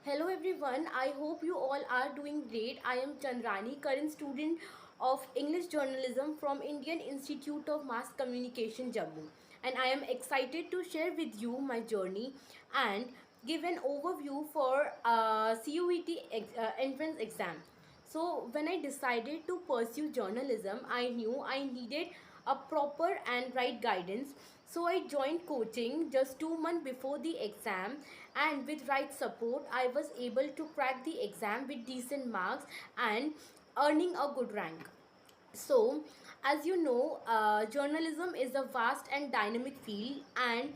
Hello everyone, I hope you all are doing great. I am Chandrani, current student of English Journalism from Indian Institute of Mass Communication, Jammu. And I am excited to share with you my journey and give an overview for CUET entrance exam. So when I decided to pursue journalism, I knew I needed a proper and right guidance. So I joined coaching just 2 months before the exam, and with right support, I was able to crack the exam with decent marks and earning a good rank. So, as you know, journalism is a vast and dynamic field, and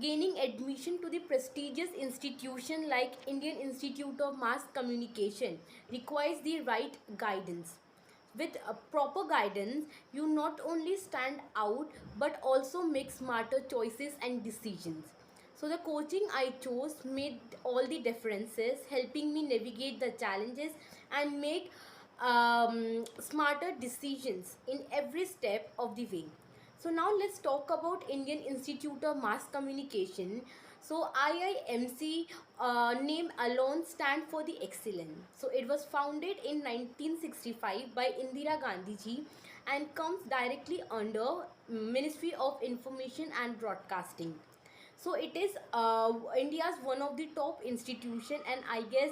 gaining admission to the prestigious institution like Indian Institute of Mass Communication requires the right guidance. With a proper guidance, you not only stand out but also make smarter choices and decisions. So the coaching I chose made all the differences, helping me navigate the challenges and make smarter decisions in every step of the way. So now let's talk about Indian Institute of Mass Communication. So IIMC name alone stand for the excellence. So it was founded in 1965 by Indira Gandhi ji and comes directly under Ministry of Information and Broadcasting. So it is India's one of the top institution, and I guess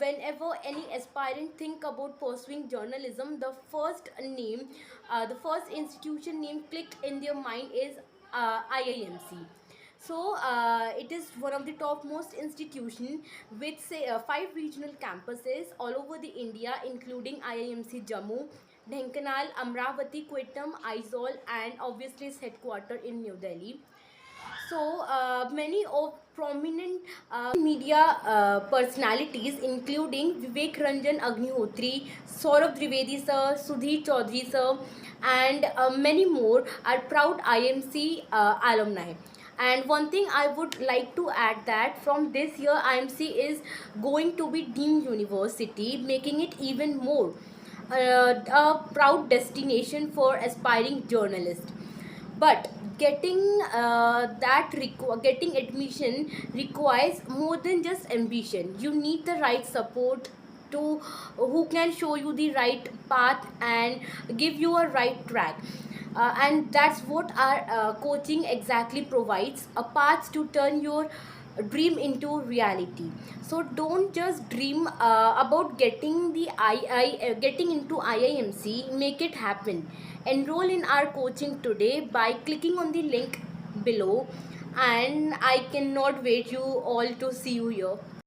whenever any aspirant think about pursuing journalism, the first institution name clicked in their mind is IIMC. So it is one of the topmost institution with say 5 regional campuses all over the India, including IIMC Jammu, Dhenkanal, Amravati, Quettam, Aizawl, and obviously its headquarter in New Delhi. So many of prominent media personalities, including Vivek Ranjan Agnihotri, Saurabh Trivedi sir, Sudhir Chaudhary sir, and many more, are proud IMC alumni. And one thing I would like to add that from this year IMC is going to be deemed university, making it even more a proud destination for aspiring journalists. But getting admission requires more than just ambition. You need the right support to who can show you the right path and give you a right track. And that's what our coaching exactly provides, a path to turn your dream into reality. So don't just dream about getting into IIMC. Make it happen. Enroll in our coaching today by clicking on the link below, and I cannot wait you all to see you here.